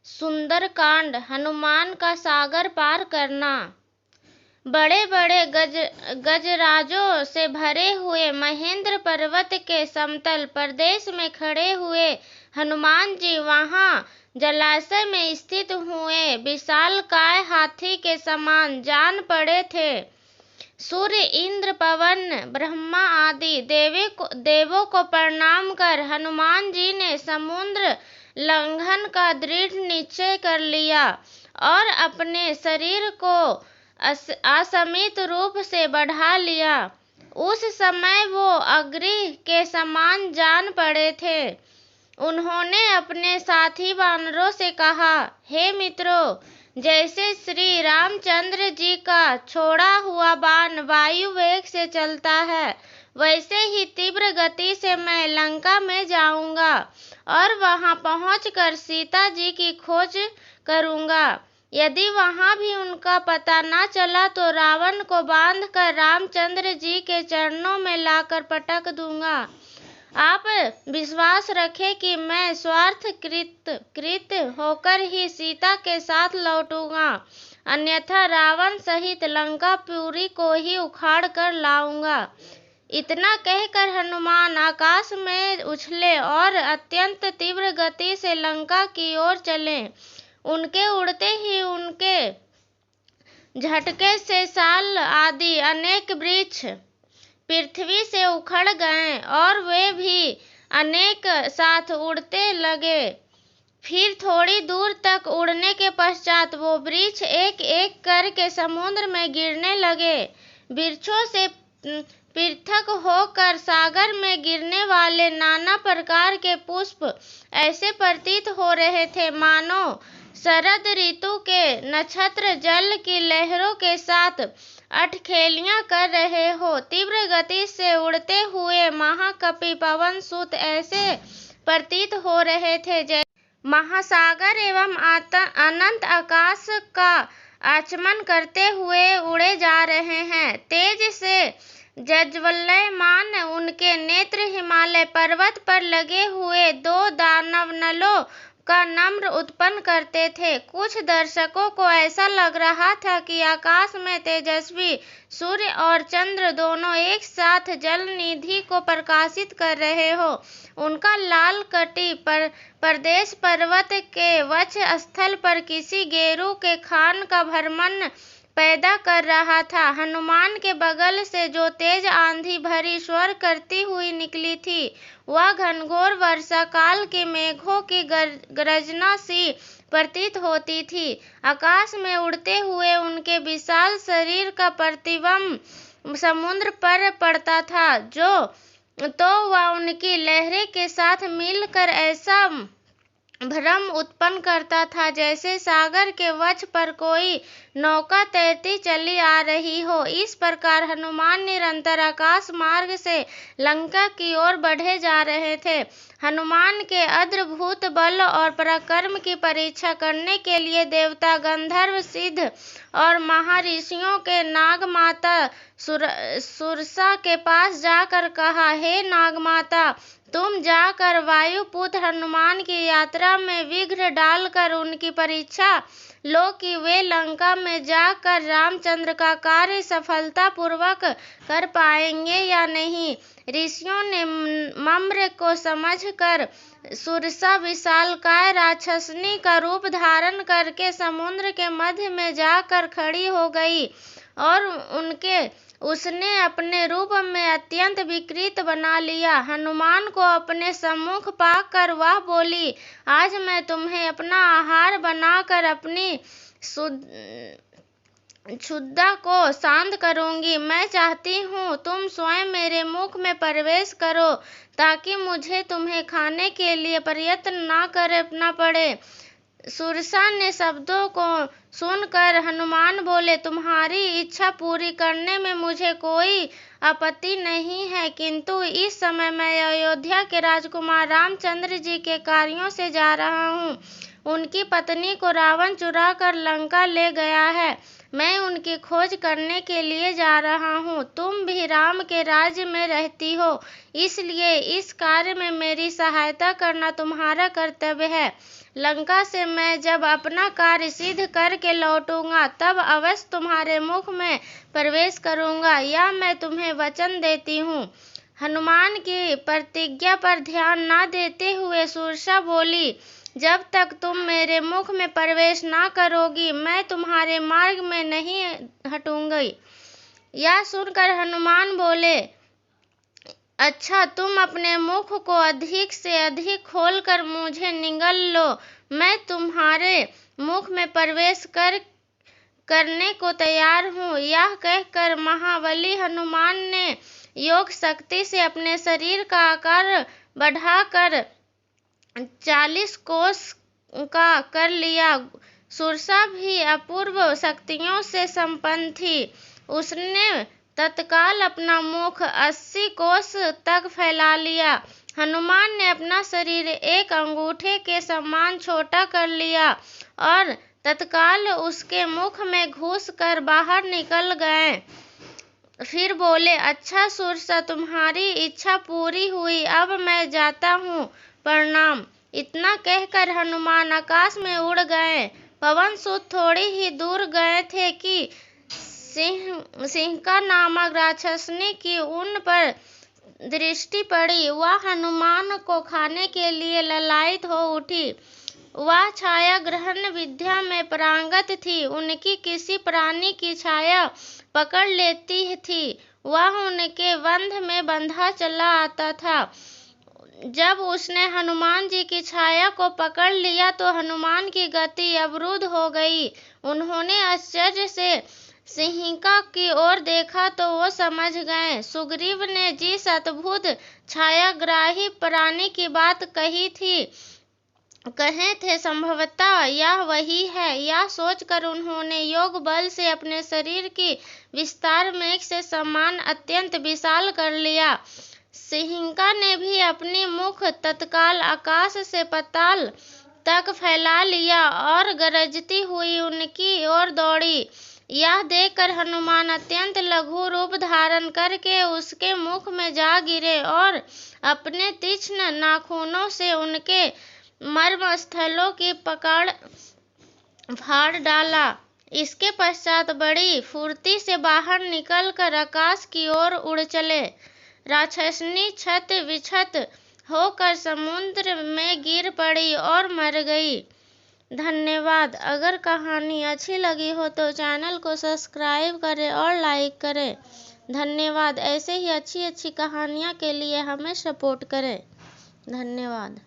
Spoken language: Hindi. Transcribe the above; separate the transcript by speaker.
Speaker 1: सुंदरकांड हनुमान का सागर पार करना। बड़े बड़े गजराजों से भरे हुए महेंद्र पर्वत के समतल प्रदेश में खड़े हुए हनुमान जी वहां जलाशय में स्थित हुए विशालकाय हाथी के समान जान पड़े थे। सूर्य, इंद्र, पवन, ब्रह्मा आदि देवों को प्रणाम कर हनुमान जी ने समुद्र लंघन का दृढ़ निश्चय कर लिया और अपने शरीर को असीमित रूप से बढ़ा लिया। उस समय वो अग्नि के समान जान पड़े थे। उन्होंने अपने साथी वानरों से कहा, हे मित्रों, जैसे श्री रामचंद्र जी का छोड़ा हुआ बाण वायु वेग से चलता है, वैसे ही तीव्र गति से मैं लंका में जाऊंगा और वहां पहुंचकर सीता जी की खोज करूंगा। यदि वहां भी उनका पता न चला तो रावण को बांधकर रामचंद्र जी के चरणों में लाकर पटक दूंगा। आप विश्वास रखें कि मैं स्वार्थ कृत होकर ही सीता के साथ लौटूंगा, अन्यथा रावण सहित लंकापुरी को ही उखाड़ कर लाऊंगा। इतना कहकर हनुमान आकाश में उछले और अत्यंत तीव्र गति से लंका की ओर चले। उनके उड़ते ही उनके झटके से साल आदि अनेक वृक्ष पृथ्वी से उखड़ गए और वे भी अनेक साथ उड़ते लगे। फिर थोड़ी दूर तक उड़ने के पश्चात वो वृक्ष एक एक करके समुद्र में गिरने लगे। वृक्षों से पृथक होकर सागर में गिरने वाले नाना प्रकार के पुष्प ऐसे प्रतीत हो रहे थे मानो शरद ऋतु के नक्षत्र जल की लहरों के साथ अठखेलियां कर रहे हो। तीव्र गति से उड़ते हुए महाकपि पवन सुत ऐसे प्रतीत हो रहे थे जैसे महासागर एवं अनंत आकाश का आचमन करते हुए उड़े जा रहे हैं। तेज से जज्वल्यमान उनके नेत्र हिमालय पर्वत पर लगे हुए दो दानवनलों का नम्र उत्पन्न करते थे। कुछ दर्शकों को ऐसा लग रहा था कि आकाश में तेजस्वी सूर्य और चंद्र दोनों एक साथ जल निधि को प्रकाशित कर रहे हो। उनका लाल कटी प्रदेश पर्वत के वक्ष स्थल पर किसी गेरू के खान का भ्रमण पैदा कर रहा था। हनुमान के बगल से जो तेज आंधी भरी स्वर करती हुई निकली थी, वह घनघोर वर्षा काल के मेघों की गर्जना सी प्रतीत होती थी। आकाश में उड़ते हुए उनके विशाल शरीर का प्रतिबिंब समुद्र पर पड़ता था, तो वह उनकी लहरें के साथ मिलकर ऐसा भ्रम उत्पन्न करता था जैसे सागर के वक्ष पर कोई नौका तैरती चली आ रही हो। इस प्रकार हनुमान निरंतर आकाश मार्ग से लंका की ओर बढ़े जा रहे थे। हनुमान के अद्भुत बल और पराक्रम की परीक्षा करने के लिए देवता, गंधर्व, सिद्ध और महर्षियों के नागमाता सुरसा के पास जाकर कहा, हे नागमाता, तुम जाकर वायुपुत्र हनुमान की यात्रा में विघ्न डालकर उनकी परीक्षा लो कि वे लंका में जाकर रामचंद्र का कार्य सफलतापूर्वक कर पाएंगे या नहीं। ऋषियों ने मम्र को समझकर सुरसा विशालकाय राक्षसनी का रूप धारण करके समुद्र के मध्य में जाकर खड़ी हो गई और उसने अपने रूप में अत्यंत विकृत बना लिया। हनुमान को अपने सम्मुख पाकर वह बोली, आज मैं तुम्हें अपना आहार बनाकर अपनी क्षुधा को शांत करूंगी। मैं चाहती हूँ तुम स्वयं मेरे मुख में प्रवेश करो ताकि मुझे तुम्हें खाने के लिए प्रयत्न न करना पड़े। सुरसा ने शब्दों को सुनकर हनुमान बोले, तुम्हारी इच्छा पूरी करने में मुझे कोई आपत्ति नहीं है, किंतु इस समय मैं अयोध्या के राजकुमार रामचंद्र जी के कार्यों से जा रहा हूँ। उनकी पत्नी को रावण चुरा कर लंका ले गया है। मैं उनकी खोज करने के लिए जा रहा हूँ। तुम भी राम के राज्य में रहती हो, इसलिए इस कार्य में मेरी सहायता करना तुम्हारा कर्तव्य है। लंका से मैं जब अपना कार्य सिद्ध करके लौटूंगा तब अवश्य तुम्हारे मुख में प्रवेश करूंगा, यह मैं तुम्हें वचन देती हूँ। हनुमान की प्रतिज्ञा पर ध्यान न देते हुए सुरसा बोली, जब तक तुम मेरे मुख में प्रवेश ना करोगी मैं तुम्हारे मार्ग में नहीं हटूंगी। यह सुनकर हनुमान बोले, अच्छा, तुम अपने मुख को अधिक से अधिक खोलकर मुझे निगल लो, मैं तुम्हारे मुख में प्रवेश करने को तैयार हूँ। यह कहकर महाबली हनुमान ने योग शक्ति से अपने शरीर का आकार बढ़ाकर 40 कोस का कर लिया। सुरसा भी अपूर्व शक्तियों से संपन्न थी। उसने तत्काल अपना मुख 80 कोस तक फैला लिया। हनुमान ने अपना शरीर एक अंगूठे के समान छोटा कर लिया और तत्काल उसके मुख में घुस कर बाहर निकल गए। फिर बोले, अच्छा सुरसा, तुम्हारी इच्छा पूरी हुई, अब मैं जाता हूँ, प्रणाम। इतना कहकर हनुमान आकाश में उड़ गए। पवन सुत थोड़ी ही दूर गए थे कि सिंहिका नामक राक्षसनी की उन पर दृष्टि पड़ी। वह हनुमान को खाने के लिए ललायित हो उठी। वह छाया ग्रहण विद्या में पारंगत थी। उनकी किसी प्राणी की छाया पकड़ लेती थी, वह उनके बंध में बंधा चला आता था। जब उसने हनुमान जी की छाया को पकड़ लिया तो हनुमान की गति अवरुद्ध हो गई। उन्होंने आश्चर्य से सिंहिका की ओर देखा तो वो समझ गए सुग्रीव ने जिस अद्भुत छायाग्राही प्राणी की बात कहे थे संभवतः यह वही है। यह सोचकर उन्होंने योग बल से अपने शरीर की विस्तार मेघ से समान अत्यंत विशाल कर लिया। सिंहिका ने भी अपनी मुख तत्काल आकाश से पाताल तक फैला लिया और गरजती हुई उनकी ओर दौड़ी। यह देखकर हनुमान अत्यंत लघु रूप धारण करके उसके मुख में जा गिरे और अपने तीक्ष्ण नाखूनों से उनके मर्म स्थलों की पकड़ फाड़ डाला। इसके पश्चात बड़ी फुर्ती से बाहर निकलकर आकाश की ओर उड़ चले। राक्षसनी क्षत विक्षत होकर समुद्र में गिर पड़ी और मर गई। धन्यवाद। अगर कहानी अच्छी लगी हो तो चैनल को सब्सक्राइब करें और लाइक करें। धन्यवाद। ऐसे ही अच्छी अच्छी कहानियाँ के लिए हमें सपोर्ट करें। धन्यवाद।